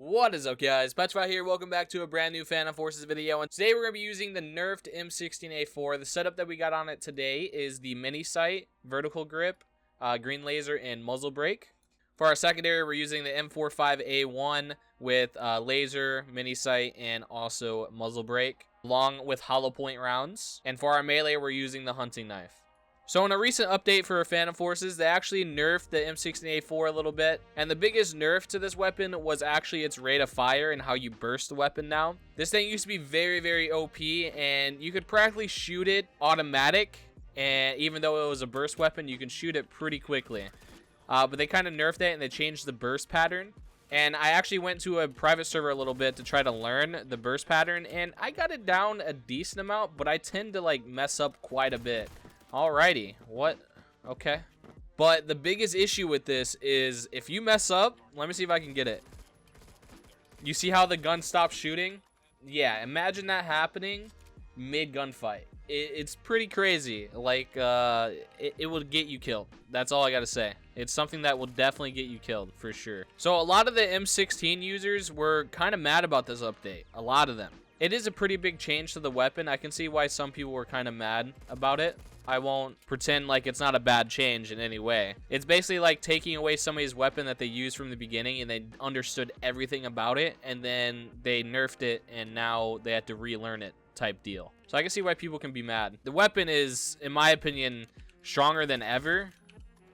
What is up, guys? PetriFyTV here. Welcome back to a brand new Phantom Forces video. And today we're going to be using the nerfed M16A4. The setup that we got on it today is the mini sight, vertical grip, green laser, and muzzle brake. For our secondary, we're using the M45A1 with laser, mini sight, and also muzzle brake, along with hollow point rounds. And for our melee, we're using the hunting knife. So in a recent update for Phantom Forces, they actually nerfed the M16A4 a little bit. And the biggest nerf to this weapon was actually its rate of fire and how you burst the weapon now. This thing used to be very OP, and you could practically shoot it automatic. And even though it was a burst weapon, you can shoot it pretty quickly. But they kind of nerfed it and they changed the burst pattern. And I actually went to a private server a little bit to try to learn the burst pattern. And I got it down a decent amount, but I tend to like mess up quite a bit. Alrighty, what? Okay. But the biggest issue with this is if you mess up, let me see if I can get it. You see how the gun stops shooting? Yeah, imagine that happening mid-gunfight. It's pretty crazy. Like, it will get you killed. That's all I gotta say. It's something that will definitely get you killed, for sure. So a lot of the M16 users were kind of mad about this update. A lot of them. It is a pretty big change to the weapon. I can see why some people were kind of mad about it. I won't pretend like it's not a bad change in any way. It's basically like taking away somebody's weapon that they used from the beginning and they understood everything about it, and then they nerfed it and now they have to relearn it type deal. So I can see why people can be mad. The weapon is, in my opinion, stronger than ever,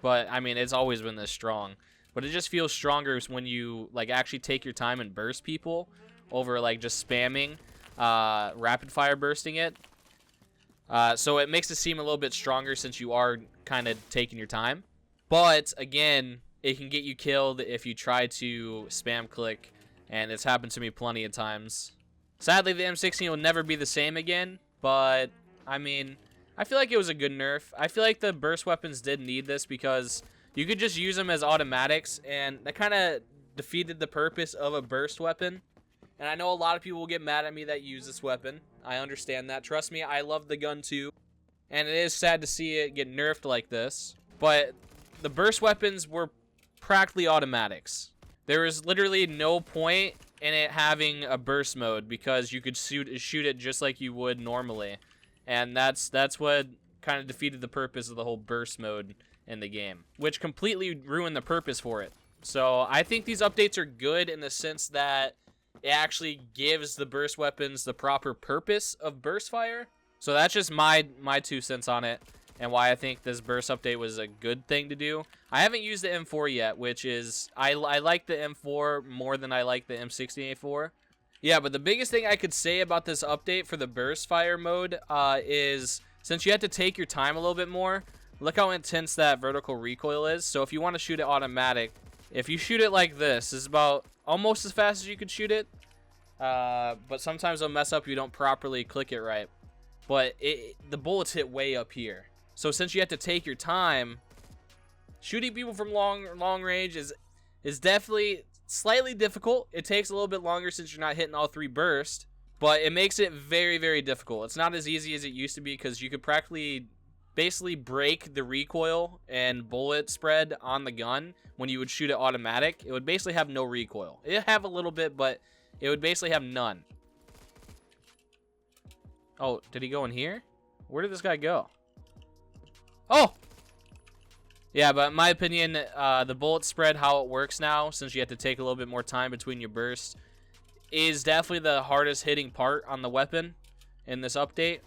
but I mean, it's always been this strong. But it just feels stronger when you like actually take your time and burst people over like just spamming, rapid fire bursting it. So it makes it seem a little bit stronger since you are kind of taking your time. But again, it can get you killed if you try to spam click, and it's happened to me plenty of times. Sadly, the M16 will never be the same again, but I mean, I feel like it was a good nerf. I feel like the burst weapons did need this because you could just use them as automatics, and that kind of defeated the purpose of a burst weapon. And I know a lot of people will get mad at me that use this weapon. I understand that. Trust me, I love the gun too. And it is sad to see it get nerfed like this. But the burst weapons were practically automatics. There was literally no point in it having a burst mode because you could shoot it just like you would normally. And that's what kind of defeated the purpose of the whole burst mode in the game, which completely ruined the purpose for it. So I think these updates are good in the sense that it actually gives the burst weapons the proper purpose of burst fire. So that's just my 2 cents on it and why I think this burst update was a good thing to do. I haven't used the M4 yet, which is I like the M4 more than I like the M16A4. Yeah, but the biggest thing I could say about this update for the burst fire mode is since you have to take your time a little bit more, look how intense that vertical recoil is. So if you want to shoot it automatic, if you shoot it like this, it's about almost as fast as you could shoot it, but sometimes they'll mess up if you don't properly click it right. But the bullets hit way up here, so since you have to take your time, shooting people from long range is definitely slightly difficult. It takes a little bit longer since you're not hitting all 3 bursts, but it makes it very difficult. It's not as easy as it used to be because you could practically basically break the recoil and bullet spread on the gun when you would shoot it automatic. It would basically have no recoil. It'd have a little bit, but it would basically have none. Oh, did he go in here? Where did this guy go? Oh! Yeah, but in my opinion, the bullet spread, how it works now, since you have to take a little bit more time between your bursts, is definitely the hardest hitting part on the weapon in this update.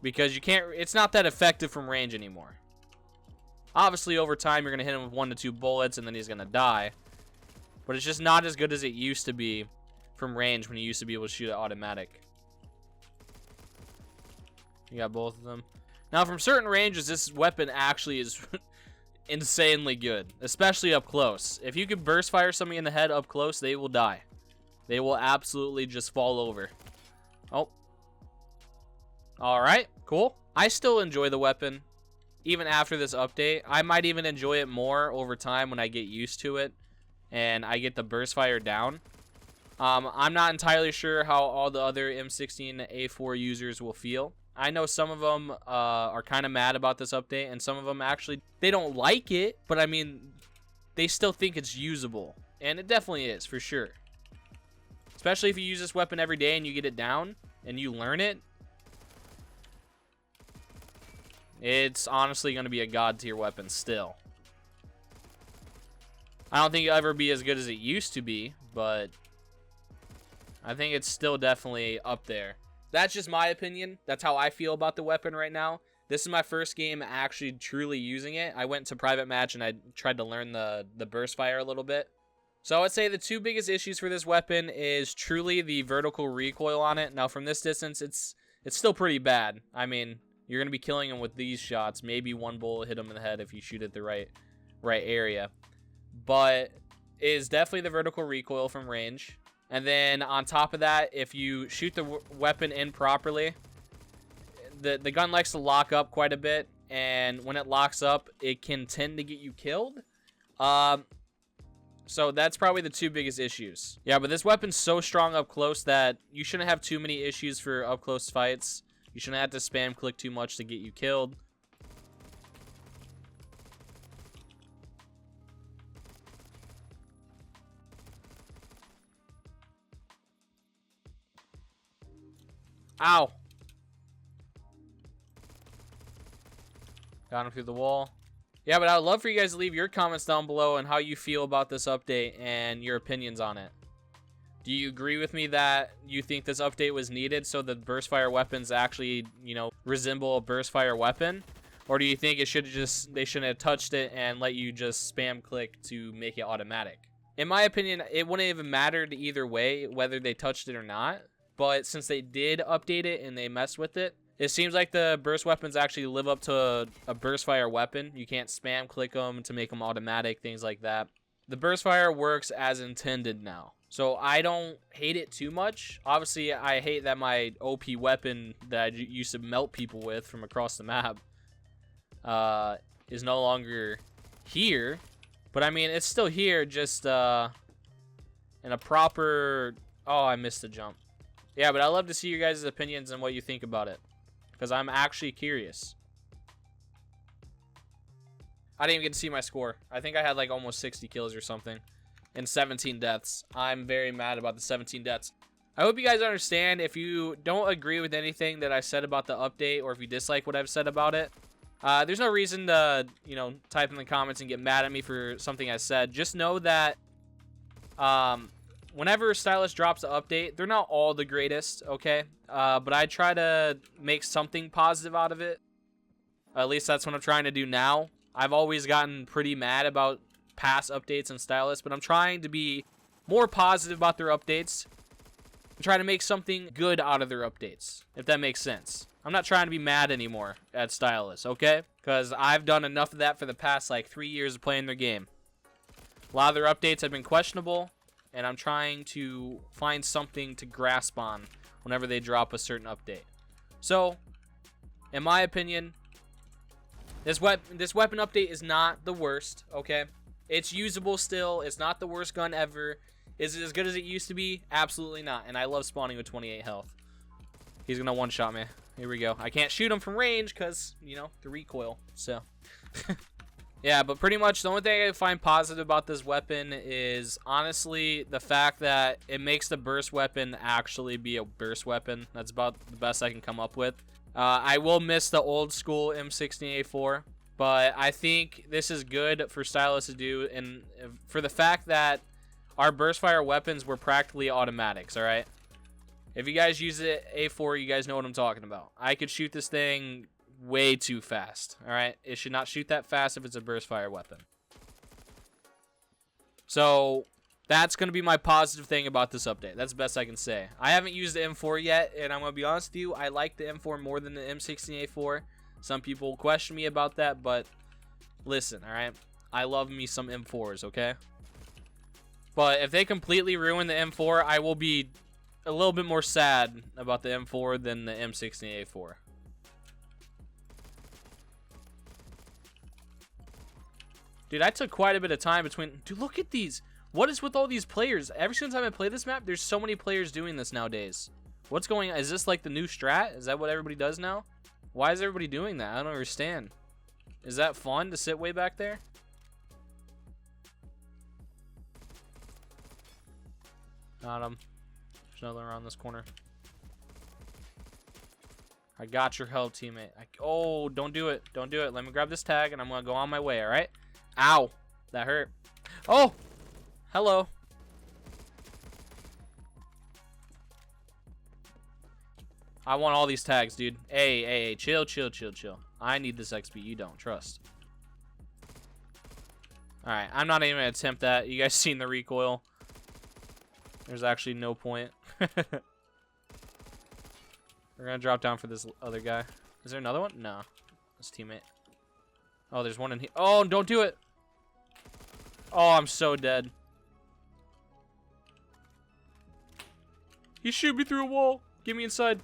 Because it's not that effective from range anymore. Obviously, over time, you're going to hit him with 1 to 2 bullets, and then he's going to die. But it's just not as good as it used to be from range when you used to be able to shoot it automatic. You got both of them. Now, from certain ranges, this weapon actually is insanely good, especially up close. If you can burst fire somebody in the head up close, they will die. They will absolutely just fall over. Oh. Alright, cool. I still enjoy the weapon, even after this update. I might even enjoy it more over time when I get used to it and I get the burst fire down. I'm not entirely sure how all the other M16A4 users will feel. I know some of them are kind of mad about this update, and some of them actually, they don't like it, but I mean, they still think it's usable. And it definitely is, for sure. Especially if you use this weapon every day and you get it down and you learn it. It's honestly going to be a god tier weapon still. I don't think it'll ever be as good as it used to be, but I think it's still definitely up there. That's just my opinion. That's how I feel about the weapon right now. This is my first game actually truly using it. I went to private match and I tried to learn the burst fire a little bit. So I would say the two biggest issues for this weapon is truly the vertical recoil on it. Now from this distance, it's still pretty bad. I mean, you're going to be killing him with these shots. Maybe one bullet hit him in the head if you shoot at the right area. But it is definitely the vertical recoil from range. And then on top of that, if you shoot the weapon in properly, the gun likes to lock up quite a bit. And when it locks up, it can tend to get you killed. So that's probably the two biggest issues. Yeah, but this weapon's so strong up close that you shouldn't have too many issues for up close fights. You shouldn't have to spam click too much to get you killed. Ow. Got him through the wall. Yeah, but I would love for you guys to leave your comments down below on how you feel about this update and your opinions on it. Do you agree with me that you think this update was needed so the burst fire weapons actually, you know, resemble a burst fire weapon? Or do you think it should they shouldn't have touched it and let you just spam click to make it automatic? In my opinion, it wouldn't even matter either way whether they touched it or not. But since they did update it and they messed with it, it seems like the burst weapons actually live up to a burst fire weapon. You can't spam click them to make them automatic, things like that. The burst fire works as intended now. So I don't hate it too much. Obviously, I hate that my OP weapon that I used to melt people with from across the map is no longer here. But I mean, it's still here, just in a proper... Oh, I missed the jump. Yeah, but I'd love to see your guys' opinions and what you think about it, because I'm actually curious. I didn't even get to see my score. I think I had like almost 60 kills or something and 17 deaths. I'm very mad about the 17 deaths. I hope you guys understand. If you don't agree with anything that I said about the update, or if you dislike what I've said about it, there's no reason to, you know, type in the comments and get mad at me for something I said. Just know that whenever Stylus drops an update, they're not all the greatest, okay? But I try to make something positive out of it. At least that's what I'm trying to do now. I've always gotten pretty mad about past updates and Stylus, but I'm trying to be more positive about their updates and try to make something good out of their updates, if that makes sense. I'm not trying to be mad anymore at Stylus, okay? Because I've done enough of that for the past, like, 3 years of playing their game. A lot of their updates have been questionable, and I'm trying to find something to grasp on whenever they drop a certain update. So, in my opinion, this weapon update is not the worst, okay? It's usable still. It's not the worst gun ever. Is it as good as it used to be? Absolutely not. And I love spawning with 28 health. He's going to one-shot me. Here we go. I can't shoot him from range because, you know, the recoil. So, yeah, but pretty much the only thing I find positive about this weapon is, honestly, the fact that it makes the burst weapon actually be a burst weapon. That's about the best I can come up with. I will miss the old school M16A4, but I think this is good for Stylus to do, and for the fact that our burst fire weapons were practically automatics, all right? If you guys use it A4, you guys know what I'm talking about. I could shoot this thing way too fast, all right? It should not shoot that fast if it's a burst fire weapon. So that's going to be my positive thing about this update. That's the best I can say. I haven't used the M4 yet, and I'm going to be honest with you, I like the M4 more than the M16A4. Some people question me about that, but listen, all right? I love me some M4s, okay? But if they completely ruin the M4, I will be a little bit more sad about the M4 than the M16A4. Dude, I took quite a bit of time between... Dude, look at these. What is with all these players? Ever since I've been playing this map, there's so many players doing this nowadays. What's going on? Is this like the new strat? Is that what everybody does now? Why is everybody doing that? I don't understand. Is that fun to sit way back there? Got him. There's another around this corner. I got your help, teammate. Oh, don't do it. Don't do it. Let me grab this tag, and I'm going to go on my way, all right? Ow. That hurt. Oh. Hello. I want all these tags, dude. Hey. Chill. I need this XP. You don't. Trust. All right. I'm not even going to attempt that. You guys seen the recoil. There's actually no point. We're going to drop down for this other guy. Is there another one? No. This teammate. Oh, there's one in here. Oh, don't do it. Oh, I'm so dead. He shoot me through a wall. Get me inside.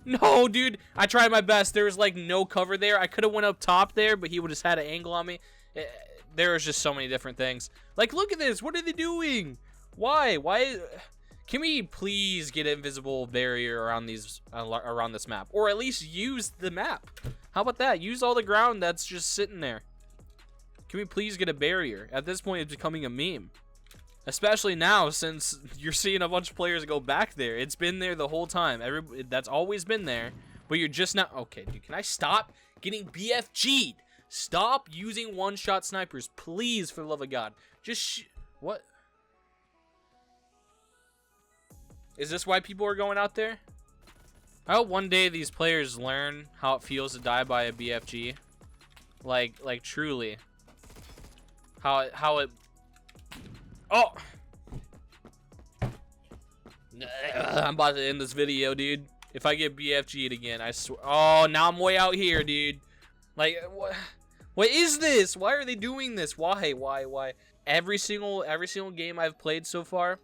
No, dude. I tried my best. There was like no cover there. I could have went up top there, but he would have had an angle on me. There was just so many different things. Like, look at this. What are they doing? Why? Can we please get an invisible barrier around this map, or at least use the map? How about that? Use all the ground that's just sitting there. Can we please get a barrier? At this point, it's becoming a meme, especially now since you're seeing a bunch of players go back there. It's been there the whole time. That's always been there, but you're just not. Okay, dude, can I stop getting BFG'd? Stop using one-shot snipers, please, for the love of God. Just what? Is this why people are going out there? I hope one day these players learn how it feels to die by a BFG. Like truly. How it Oh! I'm about to end this video, dude. If I get BFG'd again, I swear. Oh, now I'm way out here, dude. Like, what is this? Why are they doing this? Why? Every single game I've played so far,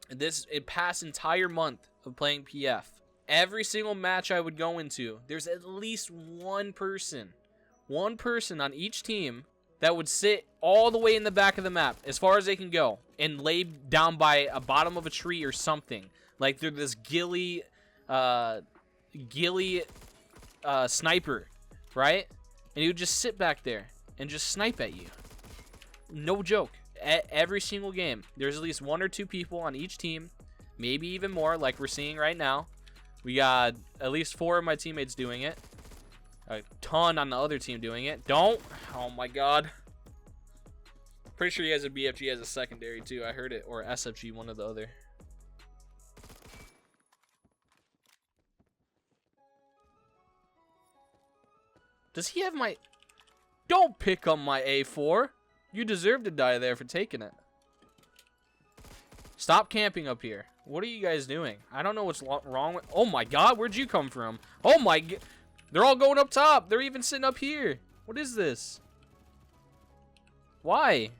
it past entire month of playing PF, every single match I would go into, there's at least one person on each team that would sit all the way in the back of the map, as far as they can go, and lay down by a bottom of a tree or something. Like they're this ghillie sniper, right? And he would just sit back there and just snipe at you. No joke. Every single game, there's at least one or two people on each team, maybe even more, like we're seeing right now. We got at least 4 of my teammates doing it, a ton on the other team doing it. Oh my God. Pretty sure he has a BFG as a secondary too. I heard it, or SFG, one or the other. Does he have my? Don't pick up my A4. You deserve to die there for taking it. Stop camping up here. What are you guys doing? I don't know what's wrong with... Oh my God, where'd you come from? Oh my... They're all going up top. They're even sitting up here. What is this? Why?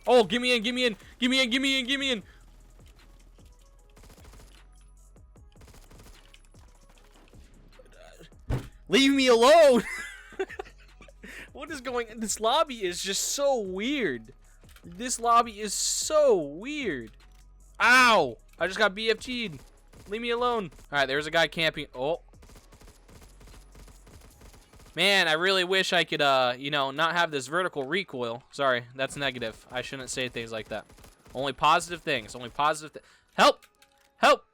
Oh, give me in. Leave me alone. What is going on? This lobby is just so weird. This lobby is so weird. Ow! I just got BFG'd. Leave me alone. All right, there's a guy camping. Oh. Man, I really wish I could, you know, not have this vertical recoil. Sorry, that's negative. I shouldn't say things like that. Only positive things. Only positive Help! Help!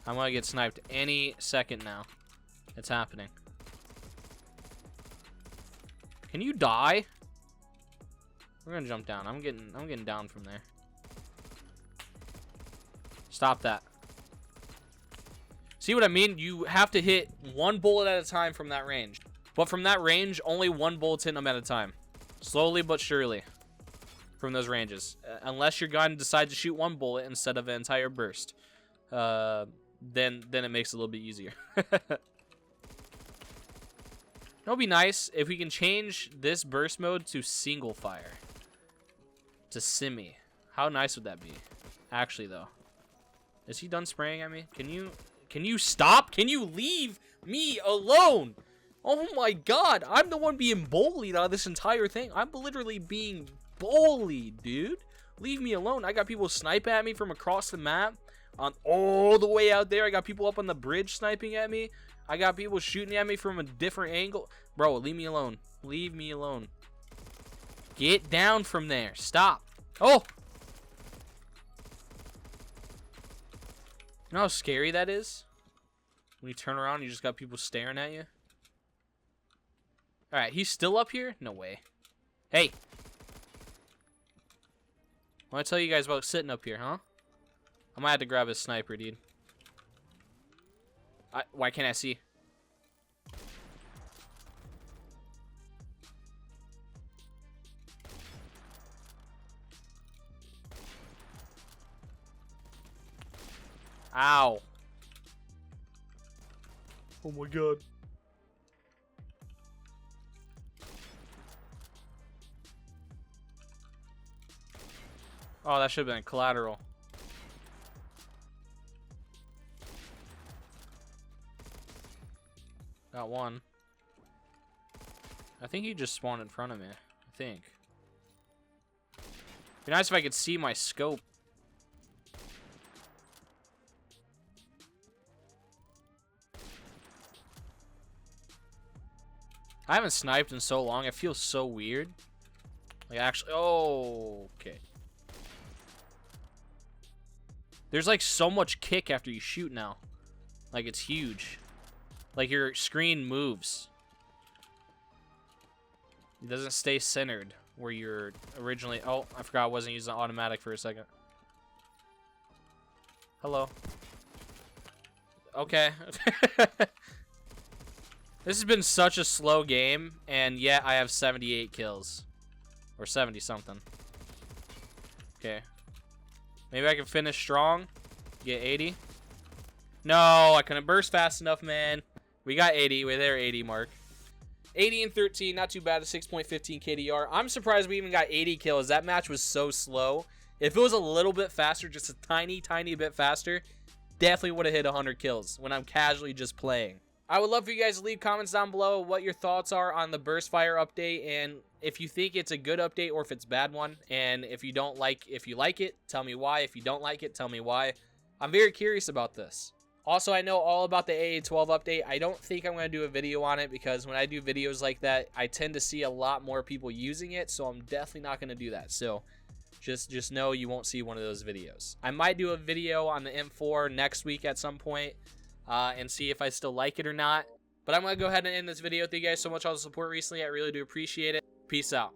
I'm gonna get sniped any second now. It's happening. Can you die? We're gonna jump down. I'm getting down from there. Stop that. See what I mean? You have to hit one bullet at a time from that range. But from that range, only one bullet's hitting them at a time. Slowly but surely. From those ranges. Unless your gun decides to shoot one bullet instead of an entire burst. Then it makes it a little bit easier. It would be nice if we can change this burst mode to single fire. To semi. How nice would that be? Actually, though. Is he done spraying at me? Can you stop? Can you leave me alone? Oh my God. I'm the one being bullied out of this entire thing. I'm literally being bullied, dude. Leave me alone. I got people snipe at me from across the map. On all the way out there. I got people up on the bridge sniping at me. I got people shooting at me from a different angle. Bro, leave me alone. Leave me alone. Get down from there. Stop. Oh! You know how scary that is? When you turn around, you just got people staring at you. Alright, he's still up here? No way. Hey! I want to tell you guys about sitting up here, huh? I might have to grab his sniper, dude. Why can't I see? Ow. Oh my god. Oh, that should have been collateral. Got one. I think he just spawned in front of me. I think. Be nice if I could see my scope. I haven't sniped in so long. It feels so weird. Like, actually... Oh, okay. There's, like, so much kick after you shoot now. Like, it's huge. Like, your screen moves. It doesn't stay centered where you're originally... Oh, I forgot I wasn't using automatic for a second. Hello. Okay. This has been such a slow game, and yet I have 78 kills. Or 70-something. Okay. Maybe I can finish strong. Get 80. No, I couldn't burst fast enough, man. We got 80. We're there, 80 mark. 80 and 13, not too bad. A 6.15 KDR. I'm surprised we even got 80 kills. That match was so slow. If it was a little bit faster, just a tiny, tiny bit faster, definitely would have hit 100 kills when I'm casually just playing. I would love for you guys to leave comments down below what your thoughts are on the burst fire update, and if you think it's a good update or if it's a bad one. And if you like it, tell me why. If you don't like it, tell me why. I'm very curious about this. Also, I know all about the AA12 update. I don't think I'm going to do a video on it because when I do videos like that, I tend to see a lot more people using it, so I'm definitely not going to do that. So just know you won't see one of those videos. I might do a video on the M4 next week at some point. And see if I still like it or not. But I'm going to go ahead and end this video. Thank you guys so much for all the support recently. I really do appreciate it. Peace out.